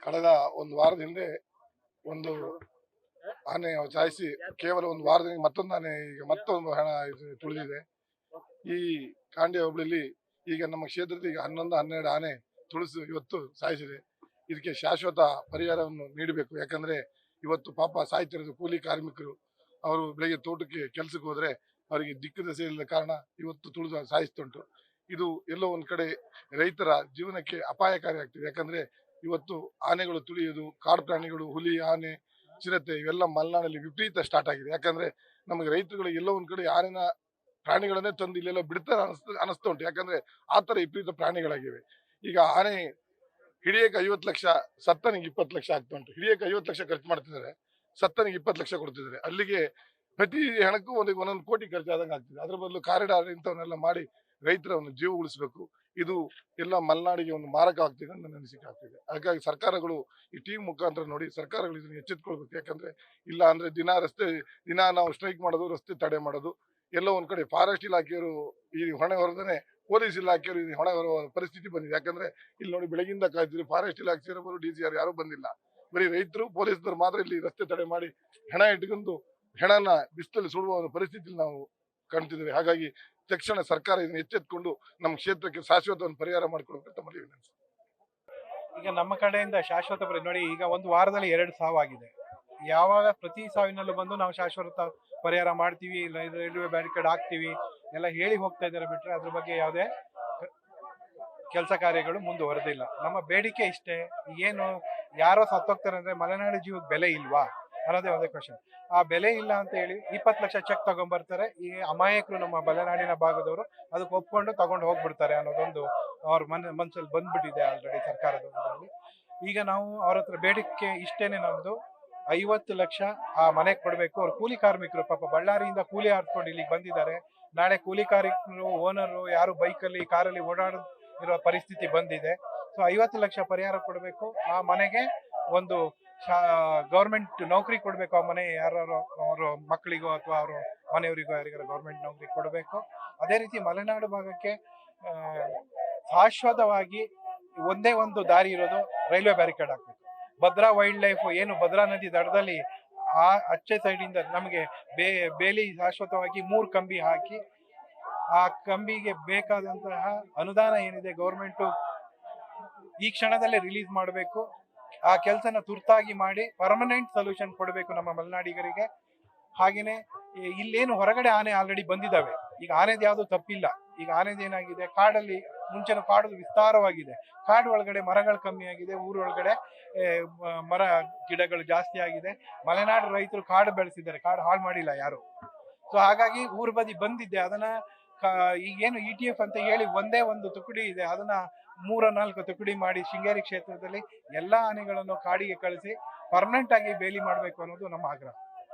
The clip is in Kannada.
ಕಳೆದ ಒಂದು ವಾರದ ಹಿಂದೆ ಒಂದು ಆನೆ ಸಾಯಿಸಿ ಕೇವಲ ಒಂದು ವಾರದಿಂದ ಮತ್ತೊಂದು ಆನೆ ಈಗ ಮತ್ತೊಂದು ಹಣ ತುಳಿದಿದೆ. ಈ ಕಾಂಡ್ಯ ಹೋಬಳಿಲಿ ಈಗ ನಮ್ಮ ಕ್ಷೇತ್ರದ ಈಗ 11-12 ಆನೆ ತುಳಿಸಿ ಇವತ್ತು ಸಾಯಿಸಿದೆ. ಇದಕ್ಕೆ ಶಾಶ್ವತ ಪರಿಹಾರವನ್ನು ನೀಡಬೇಕು. ಯಾಕಂದ್ರೆ ಇವತ್ತು ಪಾಪ ಸಾಯ್ತಿರೋದು ಕೂಲಿ ಕಾರ್ಮಿಕರು. ಅವರು ಬೆಳಿಗ್ಗೆ ತೋಟಕ್ಕೆ ಕೆಲಸಕ್ಕೆ ಹೋದ್ರೆ ಅವರಿಗೆ ದಿಕ್ಕು ದೆಸೆ ಇಲ್ಲದ ಕಾರಣ ಇವತ್ತು ತುಳಿದು ಸಾಯಿಸ್ತುಂಟು. ಇದು ಎಲ್ಲೋ ಒಂದ್ ಕಡೆ ರೈತರ ಜೀವನಕ್ಕೆ ಅಪಾಯಕಾರಿ ಆಗ್ತಿದೆ. ಯಾಕಂದ್ರೆ ಇವತ್ತು ಆನೆಗಳು ತುಳಿಯುವುದು, ಕಾಡು ಪ್ರಾಣಿಗಳು, ಹುಲಿ, ಆನೆ, ಚಿರತೆ ಇವೆಲ್ಲ ಮಲೆನಾಡಲ್ಲಿ ವಿಪರೀತ ಸ್ಟಾರ್ಟ್ ಆಗಿದೆ. ಯಾಕಂದ್ರೆ ನಮಗೆ ರೈತರುಗಳಿಗೆ ಎಲ್ಲೋ ಒಂದ್ ಕಡೆ ಆನೆನ ಪ್ರಾಣಿಗಳನ್ನೇ ತಂದು ಇಲ್ಲೆಲ್ಲ ಬಿಡ್ತಾರೆ ಅನಿಸ್ತಾ ಉಂಟು. ಯಾಕಂದ್ರೆ ಆತರ ವಿಪರೀತ ಪ್ರಾಣಿಗಳಾಗಿವೆ. ಈಗ ಆನೆ ಹಿಡಿಯಕ್ಕೆ 50 ಲಕ್ಷ, ಸತ್ತನಿಗೆ 20 ಲಕ್ಷ ಆಗ್ತಾ ಉಂಟು. ಹಿಡಿಯಕ್ಕೆ 50 ಲಕ್ಷ ಖರ್ಚು ಮಾಡ್ತಿದ್ದಾರೆ, ಸತ್ತನಿಗೆ 20 ಲಕ್ಷ ಕೊಡ್ತಿದ್ದಾರೆ. ಅಲ್ಲಿಗೆ ಪ್ರತಿ ಹೆಣಕ್ಕೂ ಒಂದೊಂದು ಕೋಟಿ ಖರ್ಚಾದಂಗೆ ಆಗ್ತಿದೆ. ಅದ್ರ ಬದಲು ಕಾರಿಡಾರ್ ಇಂಥವನ್ನೆಲ್ಲ ಮಾಡಿ ರೈತರ ಒಂದು ಜೀವ ಉಳಿಸಬೇಕು. ಇದು ಎಲ್ಲ ಮಲೆನಾಡಿಗೆ ಒಂದು ಮಾರಕ ಆಗ್ತಿದೆ ಅಂತ ನನ್ನ ಅನಿಸಿಕೆ ಆಗ್ತಿದೆ. ಹಾಗಾಗಿ ಸರ್ಕಾರಗಳು ಈ ಟೀಮ್ ಮುಖಾಂತರ ನೋಡಿ ಸರ್ಕಾರಗಳು ಇದನ್ನು ಎಚ್ಚೆತ್ಕೊಳ್ಬೇಕು. ಯಾಕಂದ್ರೆ ಇಲ್ಲ ಅಂದ್ರೆ ದಿನ ನಾವು ಸ್ಟ್ರೈಕ್ ಮಾಡೋದು, ರಸ್ತೆ ತಡೆ ಮಾಡೋದು, ಎಲ್ಲೋ ಒಂದ್ ಕಡೆ ಫಾರೆಸ್ಟ್ ಇಲಾಖೆಯವರು ಈ ಹೊಣೆ ಹೊರದೇನೆ ಪೊಲೀಸ್ ಇಲಾಖೆಯವರು ಈ ಹೊಣೆ ಹೊರುವ ಪರಿಸ್ಥಿತಿ ಬಂದಿದೆ. ಯಾಕಂದ್ರೆ ಇಲ್ಲಿ ನೋಡಿ ಬೆಳಗಿಂದ ಕಾಯ್ತಿದ್ರು, ಫಾರೆಸ್ಟ್ ಇಲಾಖೆ ಇರೋರು, DCR ಯಾರು ಬಂದಿಲ್ಲ. ಬರೀ ರೈತರು ಪೊಲೀಸರು ಮಾತ್ರ ಇಲ್ಲಿ ರಸ್ತೆ ತಡೆ ಮಾಡಿ ಹೆಣ ಇಟ್ಕೊಂಡು ಹೆಣನ ಬಿಸಿಲಲ್ಲಿ ಸುಡುವ ಪರಿಸ್ಥಿತಿ ನಾವು ಕಾಣ್ತಿದ್ದೇವೆ. ಹಾಗಾಗಿ ತಕ್ಷಣ ಸರ್ಕಾರ ಇದನ್ನು ಎಚ್ಚೆತ್ಕೊಂಡು ನಮ್ಮ ಕ್ಷೇತ್ರಕ್ಕೆ ಶಾಶ್ವತ ಒಂದು ಪರಿಹಾರ ಮಾಡಿಕೊಡ್ಬೇಕಂತ ಮನವಿ. ಈಗ ನಮ್ಮ ಕಡೆಯಿಂದ ಶಾಶ್ವತ ನೋಡಿ, ಈಗ ಒಂದು ವಾರದಲ್ಲಿ 2 ಸಾವಾಗಿದೆ. ಯಾವಾಗ ಪ್ರತಿ ಸಾವಿನಲ್ಲೂ ಬಂದು ನಾವು ಶಾಶ್ವತ ಪರಿಹಾರ ಮಾಡ್ತೀವಿ, ರೈಲ್ವೆ ಬ್ಯಾರಿಕೇಡ್ ಹಾಕ್ತೀವಿ ಎಲ್ಲ ಹೇಳಿ ಹೋಗ್ತಾ ಇದ್ದಾರೆ ಬಿಟ್ರೆ ಅದ್ರ ಬಗ್ಗೆ ಯಾವುದೇ ಕೆಲಸ ಕಾರ್ಯಗಳು ಮುಂದುವರೆದಿಲ್ಲ. ನಮ್ಮ ಬೇಡಿಕೆ ಇಷ್ಟೇ. ಏನು ಯಾರೋ ಸತ್ತೋಗ್ತಾರೆ ಅಂದ್ರೆ ಮಲೆನಾಡು ಜೀವಕ್ಕೆ ಬೆಲೆ ಇಲ್ವಾ ಅನ್ನೋದೇ ಒಂದೇ ಕ್ವಶನ್. ಆ ಬೆಲೆ ಇಲ್ಲ ಅಂತ ಹೇಳಿ 20 ಲಕ್ಷ ಚೆಕ್ ತಗೊಂಡ್ಬರ್ತಾರೆ ಈ ಅಮಾಯಕರು, ನಮ್ಮ ಮಲೆನಾಡಿನ ಭಾಗದವರು. ಅದಕ್ಕೆ ಒಪ್ಕೊಂಡು ತಗೊಂಡು ಹೋಗ್ಬಿಡ್ತಾರೆ ಅನ್ನೋದೊಂದು ಅವ್ರ ಮನಸ್ಸಲ್ಲಿ ಬಂದ್ಬಿಟ್ಟಿದೆ ಆಲ್ರೆಡಿ ಸರ್ಕಾರದ ಇದರಲ್ಲಿ. ಈಗ ನಾವು ಅವ್ರ ಹತ್ರ ಬೇಡಿಕೆ ಇಷ್ಟೇನೆ, ನಮ್ದು 50 ಲಕ್ಷ ಆ ಮನೆಗೆ ಕೊಡಬೇಕು. ಅವ್ರು ಕೂಲಿ ಕಾರ್ಮಿಕರು, ಪಾಪ ಬಳ್ಳಾರಿಯಿಂದ ಕೂಲಿ ಹಾರ್ಸ್ಕೊಂಡು ಇಲ್ಲಿಗೆ ಬಂದಿದ್ದಾರೆ. ನಾಳೆ ಕೂಲಿ ಕಾರ್ಮಿಕರು, ಓನರು ಯಾರು ಬೈಕಲ್ಲಿ ಕಾರಲ್ಲಿ ಓಡಾಡಿರೋ ಪರಿಸ್ಥಿತಿ ಬಂದಿದೆ. ಸೊ 50 ಲಕ್ಷ ಪರಿಹಾರ ಕೊಡಬೇಕು. ಆ ಮನೆಗೆ ಒಂದು ಗೌರ್ಮೆಂಟ್ ನೌಕರಿ ಕೊಡಬೇಕು. ಆ ಮನೆ ಯಾರು ಅವ್ರ ಮಕ್ಕಳಿಗೋ ಅಥವಾ ಅವ್ರ ಮನೆಯವರಿಗೋ ಯಾರಿಗಾರ ಗೌರ್ಮೆಂಟ್ ನೌಕರಿ ಕೊಡಬೇಕು. ಅದೇ ರೀತಿ ಮಲೆನಾಡು ಭಾಗಕ್ಕೆ ಶಾಶ್ವತವಾಗಿ ಒಂದೇ ಒಂದು ದಾರಿ ಇರೋದು ರೈಲ್ವೆ ಬ್ಯಾರಿಕೇಡ್ ಹಾಕ್ಬೇಕು. ಭದ್ರಾ ವೈಲ್ಡ್ ಲೈಫ್ ಏನು ಭದ್ರಾ ನದಿ ದಡದಲ್ಲಿ ಆ ಅಚ್ಚೆ ಸೈಡಿಂದ ನಮಗೆ ಬೇಲಿ ಶಾಶ್ವತವಾಗಿ 3 ಕಂಬಿ ಹಾಕಿ ಆ ಕಂಬಿಗೆ ಬೇಕಾದಂತಹ ಅನುದಾನ ಏನಿದೆ ಗೌರ್ಮೆಂಟು ಈ ಕ್ಷಣದಲ್ಲೇ ರಿಲೀಸ್ ಮಾಡಬೇಕು. ಆ ಕೆಲಸನ ತುರ್ತಾಗಿ ಮಾಡಿ ಪರ್ಮನೆಂಟ್ ಸೊಲ್ಯೂಷನ್ ಕೊಡಬೇಕು ನಮ್ಮ ಮಲೆನಾಡಿಗರಿಗೆ. ಹಾಗೇನೆ ಇಲ್ಲೇನು ಹೊರಗಡೆ ಆನೆ ಆಲ್ರೆಡಿ ಬಂದಿದ್ದಾವೆ. ಈಗ ಆನೆದು ಯಾವುದು ತಪ್ಪಿಲ್ಲ. ಈಗ ಆನೆದು ಏನಾಗಿದೆ, ಕಾಡಲ್ಲಿ ಮುಂಚೆನ ಕಾಡು ವಿಸ್ತಾರವಾಗಿದೆ, ಕಾಡು ಒಳಗಡೆ ಮರಗಳು ಕಮ್ಮಿ ಆಗಿದೆ, ಊರೊಳಗಡೆ ಮರ ಗಿಡಗಳು ಜಾಸ್ತಿ ಆಗಿದೆ. ಮಲೆನಾಡು ರೈತರು ಕಾಡು ಬೆಳೆಸಿದ್ದಾರೆ, ಕಾಡು ಹಾಳು ಮಾಡಿಲ್ಲ ಯಾರು. ಸೊ ಹಾಗಾಗಿ ಊರ್ ಬದಿ ಬಂದಿದ್ದೆ ಅದನ್ನ ಈಗೇನು ETF ಅಂತ ಹೇಳಿ ಒಂದೇ ಒಂದು ತುಕಡಿ ಇದೆ, ಅದನ್ನ 3-4 ತುಕಡಿ ಮಾಡಿ ಶೃಂಗೇರಿ ಕ್ಷೇತ್ರದಲ್ಲಿ ಎಲ್ಲಾ ಆನೆಗಳನ್ನು ಕಾಡಿಗೆ ಕಳಿಸಿ ಪರ್ಮನೆಂಟ್ ಆಗಿ ಬೇಲಿ ಮಾಡಬೇಕು ಅನ್ನೋದು ನಮ್ಮ ಆಗ್ರಹ.